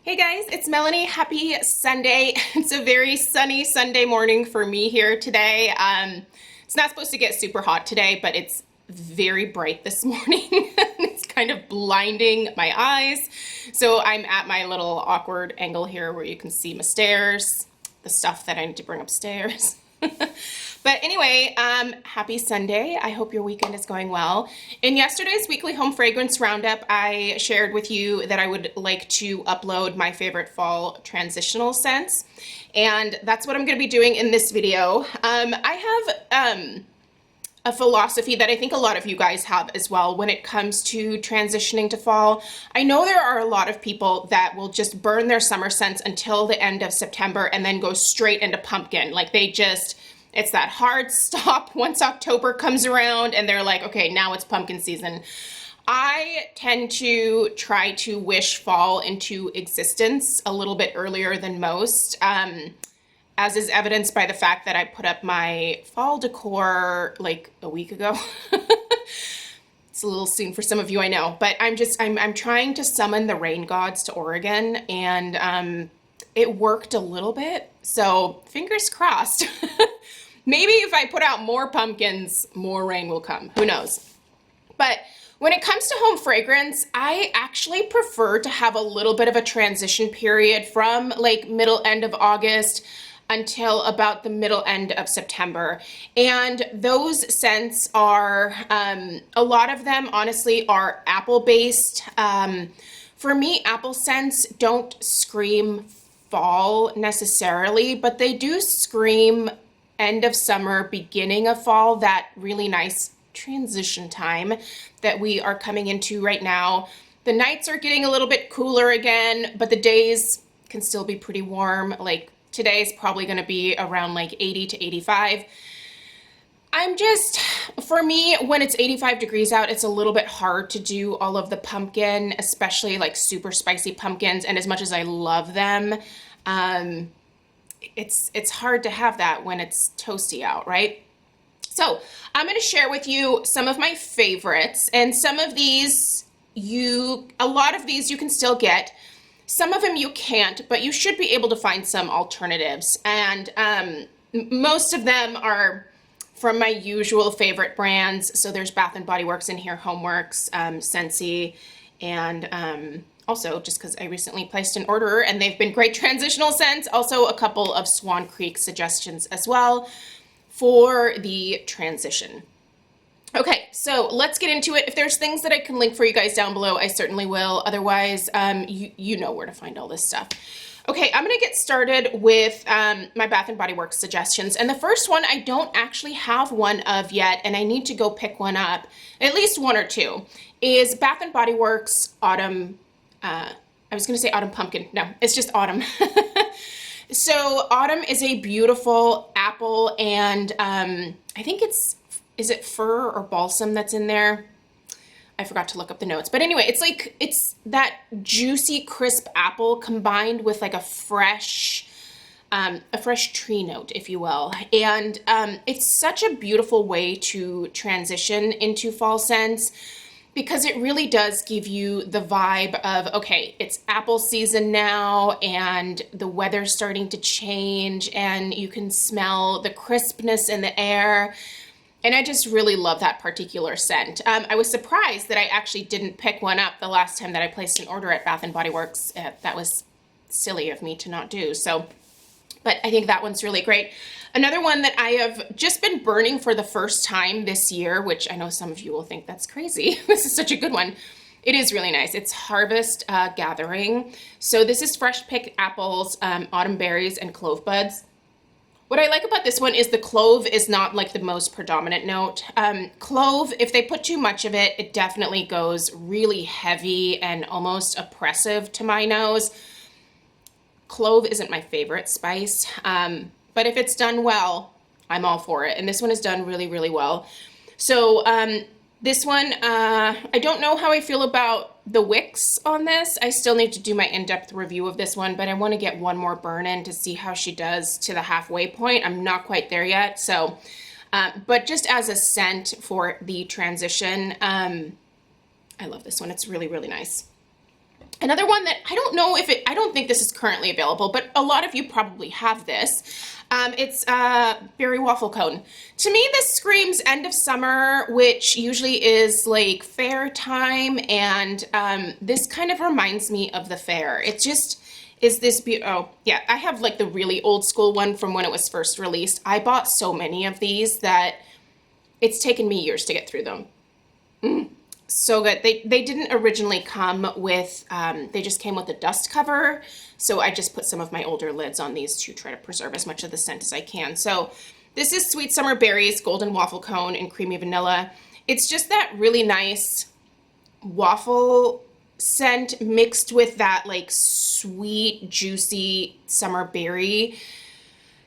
Hey guys, it's Melanie. Happy Sunday. It's a very sunny Sunday morning for me here today. It's not supposed to get super hot today, but it's very bright this morning. It's kind of blinding my eyes. So I'm at my little awkward angle here where you can see my stairs, the stuff that I need to bring upstairs. But anyway, happy Sunday. I hope your weekend is going well. In yesterday's weekly home fragrance roundup, I shared with you that I would like to upload my favorite fall transitional scents. And that's what I'm going to be doing in this video. I have a philosophy that I think a lot of you guys have as well when it comes to transitioning to fall. I know there are a lot of people that will just burn their summer scents until the end of September and then go straight into pumpkin. Like it's that hard stop once October comes around and they're like, okay, now it's pumpkin season. I tend to try to wish fall into existence a little bit earlier than most. As is evidenced by the fact that I put up my fall decor like a week ago. It's a little soon for some of you, I know, but I'm trying to summon the rain gods to Oregon, and it worked a little bit, so fingers crossed. Maybe if I put out more pumpkins, more rain will come. Who knows? But when it comes to home fragrance, I actually prefer to have a little bit of a transition period from like end of August until about the middle end of September. And those scents are, a lot of them honestly are apple-based. For me, apple scents don't scream fall necessarily, but they do scream end of summer, beginning of fall, that really nice transition time that we are coming into right now. The nights are getting a little bit cooler again, but the days can still be pretty warm. Like today's probably going to be around like 80 to 85. For me, when it's 85 degrees out, it's a little bit hard to do all of the pumpkin, especially like super spicy pumpkins. And as much as I love them, it's hard to have that when it's toasty out, right? So I'm going to share with you some of my favorites, and some of these a lot of these you can still get. Some of them you can't, but you should be able to find some alternatives. And most of them are from my usual favorite brands. So there's Bath and Body Works in here, Homeworks, Scentsy, and also just because I recently placed an order and they've been great transitional scents. Also a couple of Swan Creek suggestions as well for the transition. Okay, so let's get into it. If there's things that I can link for you guys down below, I certainly will. Otherwise, you know where to find all this stuff. Okay, I'm gonna get started with my Bath and Body Works suggestions. And the first one I don't actually have one of yet, and I need to go pick one up, at least one or two, is Bath and Body Works Autumn, I was gonna say Autumn Pumpkin. No, it's just Autumn. So Autumn is a beautiful apple, and I think is it fir or balsam that's in there? I forgot to look up the notes. But anyway, it's that juicy, crisp apple combined with like a fresh tree note, if you will. And it's such a beautiful way to transition into fall scents, because it really does give you the vibe of, okay, it's apple season now and the weather's starting to change and you can smell the crispness in the air. And I just really love that particular scent. I was surprised that I actually didn't pick one up the last time that I placed an order at Bath & Body Works. That was silly of me to not do. But I think that one's really great. Another one that I have just been burning for the first time this year, which I know some of you will think that's crazy. This is such a good one. It is really nice. It's Harvest Gathering. So this is fresh picked apples, autumn berries, and clove buds. What I like about this one is the clove is not like the most predominant note. Clove, if they put too much of it, it definitely goes really heavy and almost oppressive to my nose. Clove isn't my favorite spice, but if it's done well, I'm all for it. And this one is done really, really well. So this one, I don't know how I feel about the wicks on this. I still need to do my in-depth review of this one, but I want to get one more burn in to see how she does to the halfway point. I'm not quite there yet. So, but just as a scent for the transition, I love this one. It's really, really nice. Another one that I don't know if I don't think this is currently available, but a lot of you probably have this. It's berry waffle cone. To me, this screams end of summer, which usually is like fair time, and this kind of reminds me of the fair. It just is this oh yeah, I have like the really old school one from when it was first released. I bought so many of these that it's taken me years to get through them. So good. They didn't originally come with, they just came with a dust cover. So I just put some of my older lids on these to try to preserve as much of the scent as I can. So this is Sweet Summer Berries, Golden Waffle Cone, and Creamy Vanilla. It's just that really nice waffle scent mixed with that like sweet, juicy summer berry.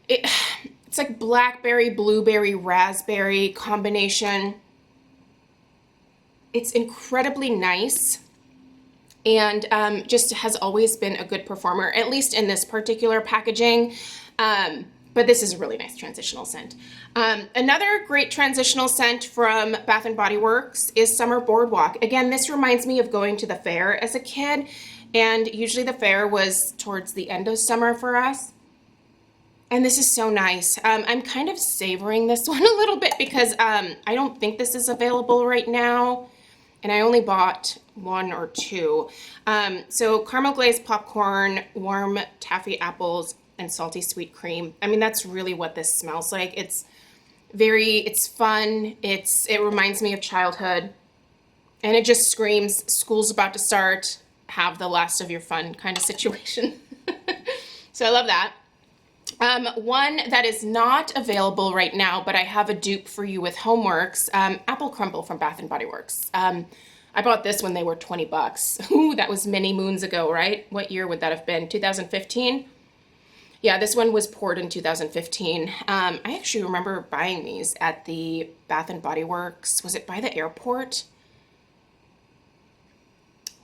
It's like blackberry, blueberry, raspberry combination. It's incredibly nice and just has always been a good performer, at least in this particular packaging. But this is a really nice transitional scent. Another great transitional scent from Bath & Body Works is Summer Boardwalk. Again, this reminds me of going to the fair as a kid, and usually the fair was towards the end of summer for us. And this is so nice. I'm kind of savoring this one a little bit because I don't think this is available right now. And I only bought one or two. So caramel glazed popcorn, warm taffy apples, and salty sweet cream. I mean, that's really what this smells like. It's fun. It reminds me of childhood. And it just screams, school's about to start, have the last of your fun kind of situation. So I love that. One that is not available right now, but I have a dupe for you with Homeworks, Apple Crumble from Bath & Body Works. I bought this when they were 20 bucks. Ooh, that was many moons ago, right? What year would that have been? 2015? Yeah, this one was poured in 2015. I actually remember buying these at the Bath & Body Works. Was it by the airport?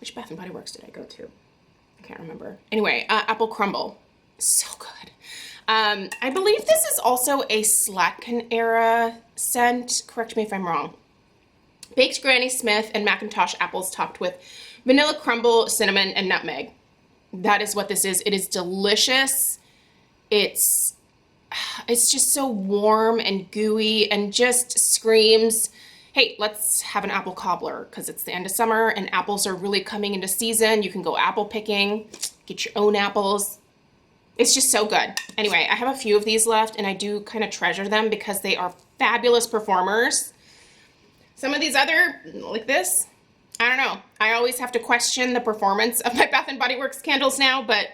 Which Bath & Body Works did I go to? I can't remember. Anyway, Apple Crumble. So good. I believe this is also a Slatkin era scent. Correct me if I'm wrong. Baked Granny Smith and Macintosh apples topped with vanilla crumble, cinnamon, and nutmeg. That is what this is. It is delicious. It's just so warm and gooey and just screams, hey, let's have an apple cobbler, because it's the end of summer and apples are really coming into season. You can go apple picking, get your own apples. It's just so good. Anyway, I have a few of these left and I do kind of treasure them because they are fabulous performers. Some of these other, like this, I don't know. I always have to question the performance of my Bath & Body Works candles now, but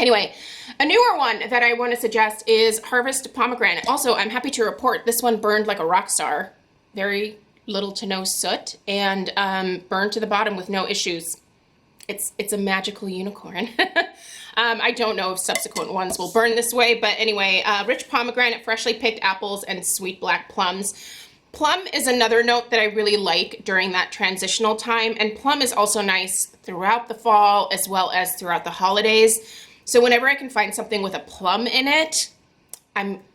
anyway, a newer one that I want to suggest is Harvest Pomegranate. Also, I'm happy to report this one burned like a rock star. Very little to no soot and burned to the bottom with no issues. It's a magical unicorn. I don't know if subsequent ones will burn this way, but anyway, rich pomegranate, freshly picked apples, and sweet black plums. Plum is another note that I really like during that transitional time, and plum is also nice throughout the fall as well as throughout the holidays. So whenever I can find something with a plum in it,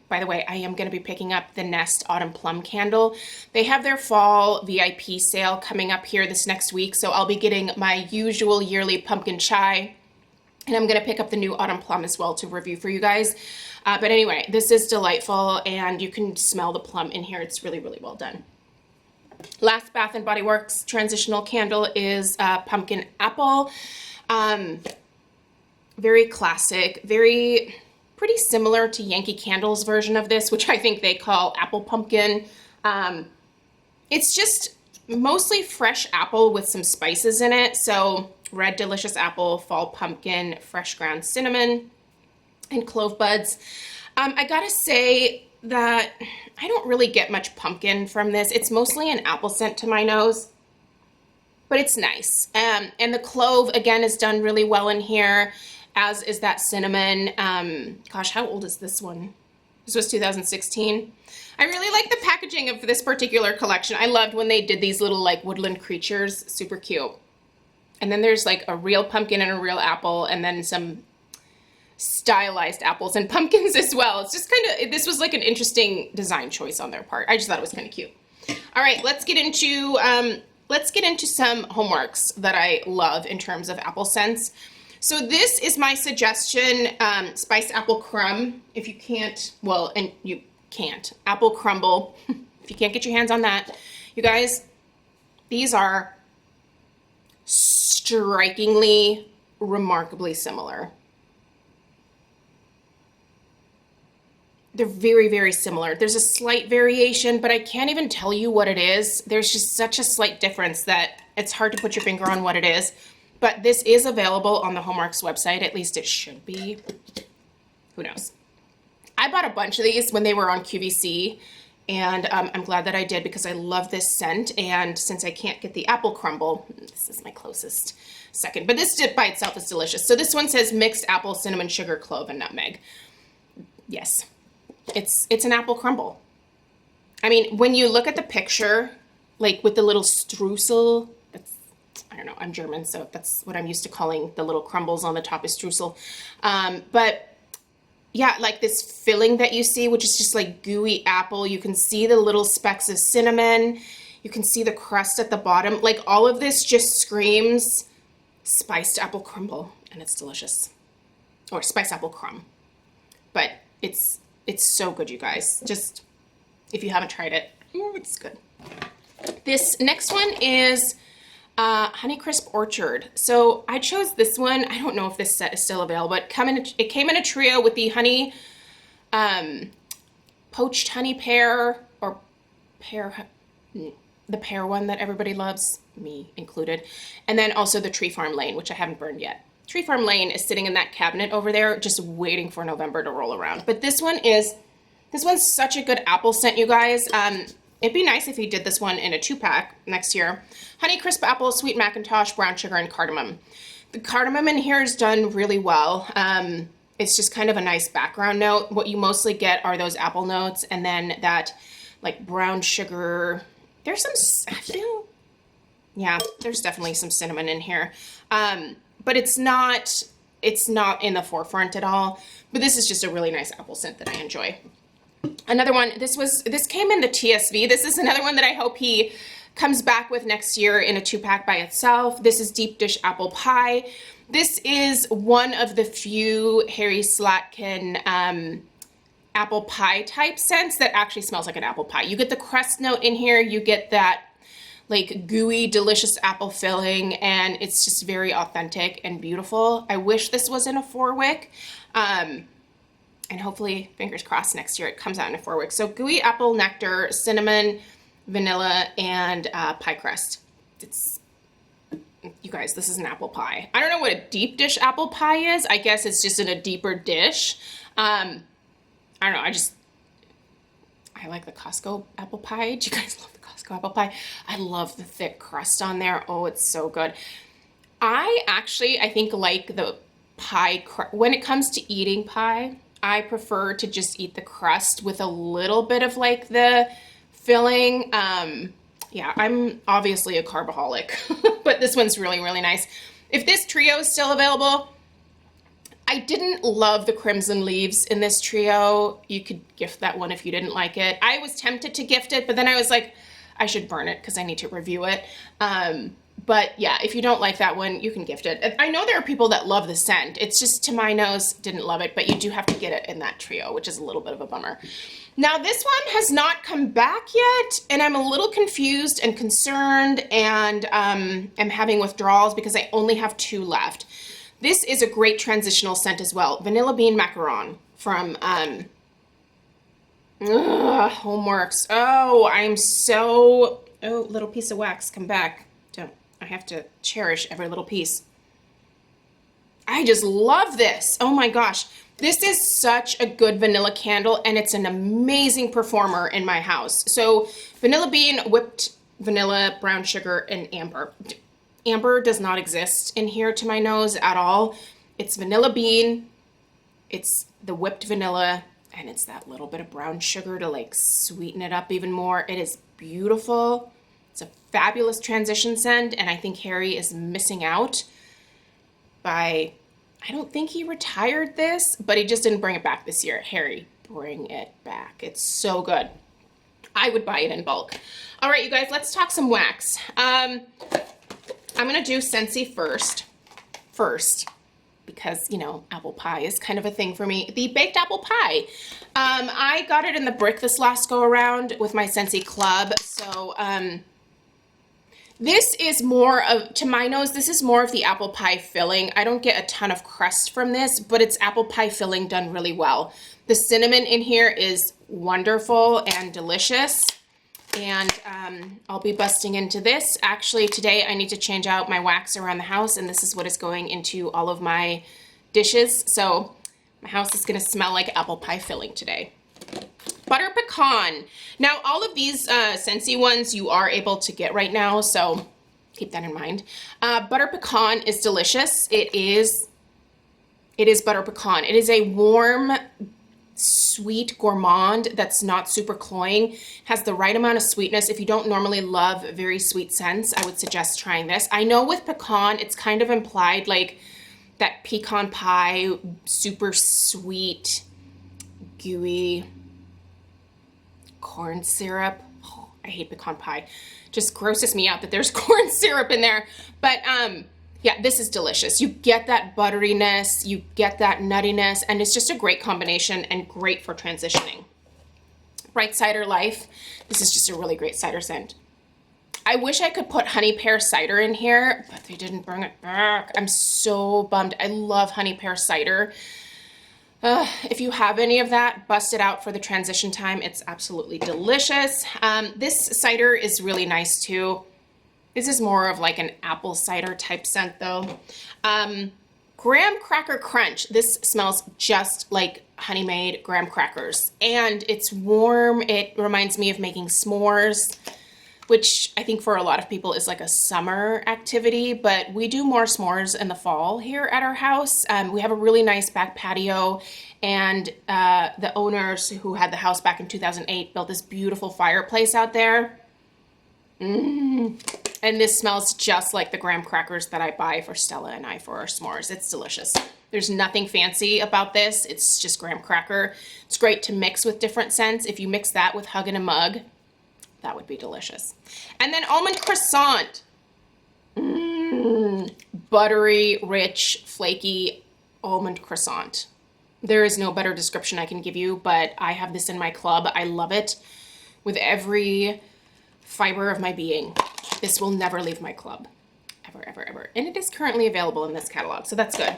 by the way, I am going to be picking up the Nest Autumn Plum Candle. They have their fall VIP sale coming up here this next week, so I'll be getting my usual yearly pumpkin chai, and I'm going to pick up the new Autumn Plum as well to review for you guys. But anyway, this is delightful, and you can smell the plum in here. It's really, really well done. Last Bath & Body Works transitional candle is Pumpkin Apple. Very classic, pretty similar to Yankee Candle's version of this, which I think they call Apple Pumpkin. It's just mostly fresh apple with some spices in it. So red delicious apple, fall pumpkin, fresh ground cinnamon, and clove buds. I gotta say that I don't really get much pumpkin from this. It's mostly an apple scent to my nose, but it's nice. And the clove, again, is done really well in here, as is that cinnamon. Gosh, how old is this one? This was 2016. I really like the packaging of this particular collection. I loved when they did these little like woodland creatures, super cute. And then there's like a real pumpkin and a real apple, and then some stylized apples and pumpkins as well. It's just kind of, this was like an interesting design choice on their part. I just thought it was kind of cute. All right, let's get into let's get into some homeworks that I love in terms of apple scents. So this is my suggestion, spiced apple crumb. If you can't, well, and you can't, apple crumble. If you can't get your hands on that, you guys, these are strikingly, remarkably similar. They're very, very similar. There's a slight variation, but I can't even tell you what it is. There's just such a slight difference that it's hard to put your finger on what it is. But this is available on the Hallmark's website. At least it should be. Who knows? I bought a bunch of these when they were on QVC, and I'm glad that I did because I love this scent. And since I can't get the apple crumble, this is my closest second. But this by itself is delicious. So this one says mixed apple, cinnamon, sugar, clove, and nutmeg. Yes, it's an apple crumble. I mean, when you look at the picture, like with the little streusel, I don't know, I'm German, so that's what I'm used to calling the little crumbles on the top is streusel. But yeah, like this filling that you see, which is just like gooey apple. You can see the little specks of cinnamon. You can see the crust at the bottom. Like all of this just screams spiced apple crumble, and it's delicious. Or spiced apple crumb. But it's so good, you guys. Just, if you haven't tried it, it's good. This next one is Honeycrisp Orchard. So I chose this one. I don't know if this set is still available, but it came in a trio with the honey, poached honey pear, or pear, the pear one that everybody loves, me included, and then also the Tree Farm Lane, which I haven't burned yet. Tree Farm Lane is sitting in that cabinet over there, just waiting for November to roll around. But this one's such a good apple scent, you guys. It'd be nice if he did this one in a 2-pack next year. Honeycrisp apple, sweet Macintosh, brown sugar, and cardamom. The cardamom in here is done really well. It's just kind of a nice background note. What you mostly get are those apple notes, and then that like brown sugar. There's some, yeah, there's definitely some cinnamon in here. But it's not in the forefront at all. But this is just a really nice apple scent that I enjoy. Another one, this came in the TSV. This is another one that I hope he comes back with next year in a 2-pack by itself. This is Deep Dish Apple Pie. This is one of the few Harry Slatkin apple pie type scents that actually smells like an apple pie. You get the crust note in here, you get that like gooey, delicious apple filling, and it's just very authentic and beautiful. I wish this was in a 4-wick. And hopefully, fingers crossed, next year it comes out in a 4-wick. So gooey apple nectar, cinnamon, vanilla, and pie crust. You guys, this is an apple pie. I don't know what a deep dish apple pie is. I guess it's just in a deeper dish. I don't know. I like the Costco apple pie. Do you guys love the Costco apple pie? I love the thick crust on there. Oh, it's so good. I think like the pie, when it comes to eating pie, I prefer to just eat the crust with a little bit of like the filling. Yeah, I'm obviously a carbaholic, but this one's really, really nice. If this trio is still available, I didn't love the Crimson Leaves in this trio. You could gift that one if you didn't like it. I was tempted to gift it, but then I was like, I should burn it because I need to review it. But yeah, if you don't like that one, you can gift it. I know there are people that love the scent. It's just, to my nose, didn't love it, but you do have to get it in that trio, which is a little bit of a bummer. Now, this one has not come back yet, and I'm a little confused and concerned, and am having withdrawals because I only have 2 left. This is a great transitional scent as well. Vanilla Bean Macaron from Homeworks. Oh, little piece of wax, come back. I have to cherish every little piece. I just love this. Oh my gosh. This is such a good vanilla candle, and it's an amazing performer in my house. So vanilla bean, whipped vanilla, brown sugar, and amber. Amber does not exist in here to my nose at all. It's vanilla bean, it's the whipped vanilla, and it's that little bit of brown sugar to like sweeten it up even more. It is beautiful. It's a fabulous transition scent, and I think Harry is missing out by, I don't think he retired this, but he just didn't bring it back this year. Harry, bring it back. It's so good. I would buy it in bulk. All right, you guys, let's talk some wax. I'm gonna do Scentsy first, because, you know, apple pie is kind of a thing for me. The baked apple pie. I got it in the brick this last go around with my Scentsy club. So this is more of, to my nose, this is more of the apple pie filling. I don't get a ton of crust from this, but it's apple pie filling done really well. The cinnamon in here is wonderful and delicious. And I'll be busting into this. Actually, today I need to change out my wax around the house, and this is what is going into all of my dishes. So my house is gonna smell like apple pie filling today. Butter pecan. Now, all of these Scentsy ones you are able to get right now, so keep that in mind. Butter pecan is delicious. It is butter pecan. It is a warm, sweet gourmand that's not super cloying, has the right amount of sweetness. If you don't normally love very sweet scents, I would suggest trying this. I know with pecan, it's kind of implied like that pecan pie, super sweet, gooey corn syrup. Oh, I hate pecan pie. Just grosses me out that there's corn syrup in there. But yeah, this is delicious. You get that butteriness, you get that nuttiness, and it's just a great combination and great for transitioning. Bright Cider Life. This is just a really great cider scent. I wish I could put honey pear cider in here, but they didn't bring it back. I'm so bummed. I love honey pear cider. If you have any of that, bust it out for the transition time. It's absolutely delicious. This cider is really nice too. This is more of like an apple cider type scent though. Graham Cracker Crunch. This smells just like honey-made graham crackers. And it's warm. It reminds me of making s'mores, which I think for a lot of people is like a summer activity, but we do more s'mores in the fall here at our house. We have a really nice back patio, and the owners who had the house back in 2008 built this beautiful fireplace out there. And this smells just like the graham crackers that I buy for Stella and I for our s'mores. It's delicious. There's nothing fancy about this. It's just graham cracker. It's great to mix with different scents. If you mix that with Hug in a Mug, that would be delicious. And then almond croissant. Buttery, rich, flaky almond croissant. There is no better description I can give you, but I have this in my club. I love it with every fiber of my being. This will never leave my club. Ever, ever, ever. And it is currently available in this catalog, so that's good.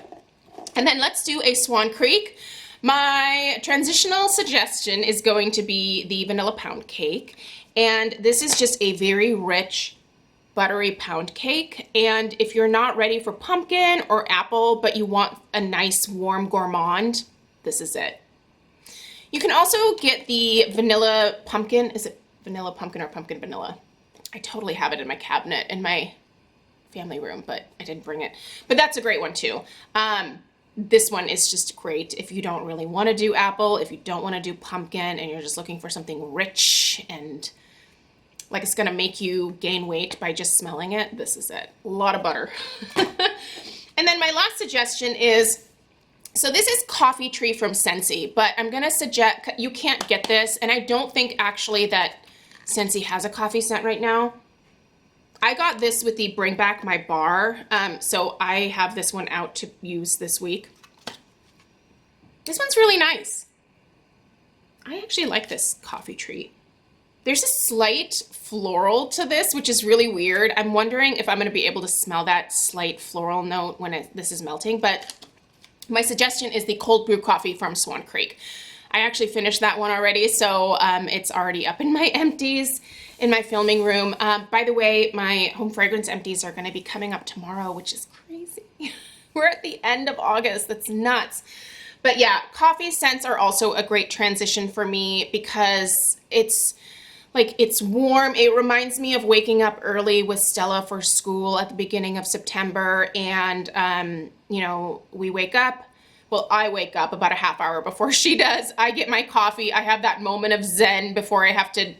And then let's do a Swan Creek. My transitional suggestion is going to be the vanilla pound cake. And this is just a very rich, buttery pound cake. And if you're not ready for pumpkin or apple, but you want a nice warm gourmand, this is it. You can also get the vanilla pumpkin. Is it vanilla pumpkin or pumpkin vanilla? I totally have it in my cabinet in my family room, but I didn't bring it. But that's a great one too. This one is just great if you don't really want to do apple, if you don't want to do pumpkin, and you're just looking for something rich and like it's gonna make you gain weight by just smelling it. This is it. A lot of butter. And then my last suggestion is, so this is Coffee Tree from Scentsy, but I'm gonna suggest, you can't get this, and I don't think actually that Scentsy has a coffee scent right now. I got this with the Bring Back My Bar, so I have this one out to use this week. This one's really nice. I actually like this Coffee Tree. There's a slight floral to this, which is really weird. I'm wondering if I'm going to be able to smell that slight floral note when this is melting, but my suggestion is the cold brew coffee from Swan Creek. I actually finished that one already, so it's already up in my empties in my filming room. By the way, my home fragrance empties are going to be coming up tomorrow, which is crazy. We're at the end of August. That's nuts. But yeah, coffee scents are also a great transition for me because it's like, it's warm. It reminds me of waking up early with Stella for school at the beginning of September. And, you know, we wake up. Well, I wake up about a half hour before she does. I get my coffee. I have that moment of zen before I have to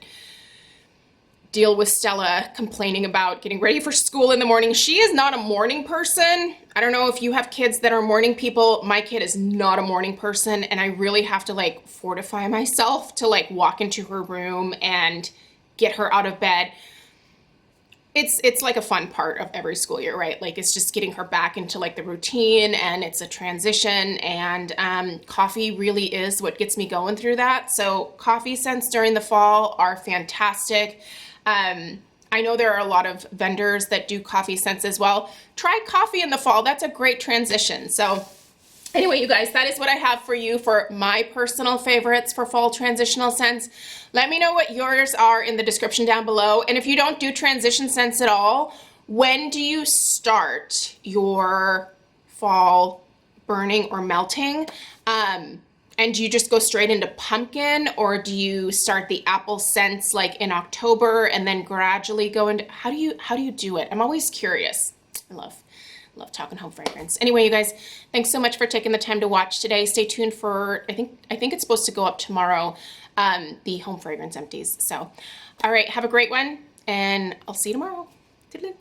deal with Stella complaining about getting ready for school in the morning. She is not a morning person. I don't know if you have kids that are morning people. My kid is not a morning person, and I really have to like fortify myself to like walk into her room and get her out of bed. It's like a fun part of every school year, right? Like it's just getting her back into like the routine, and it's a transition, and coffee really is what gets me going through that. So coffee scents during the fall are fantastic. I know there are a lot of vendors that do coffee scents as well. Try coffee in the fall. That's a great transition. So anyway, you guys, that is what I have for you for my personal favorites for fall transitional scents. Let me know what yours are in the description down below. And if you don't do transition scents at all, when do you start your fall burning or melting? And do you just go straight into pumpkin, or do you start the apple scents like in October and then gradually go into, how do you do it? I'm always curious. I love talking home fragrance. Anyway, you guys, thanks so much for taking the time to watch today. Stay tuned for, I think it's supposed to go up tomorrow, the home fragrance empties. So, all right, have a great one, and I'll see you tomorrow. Toodaloo.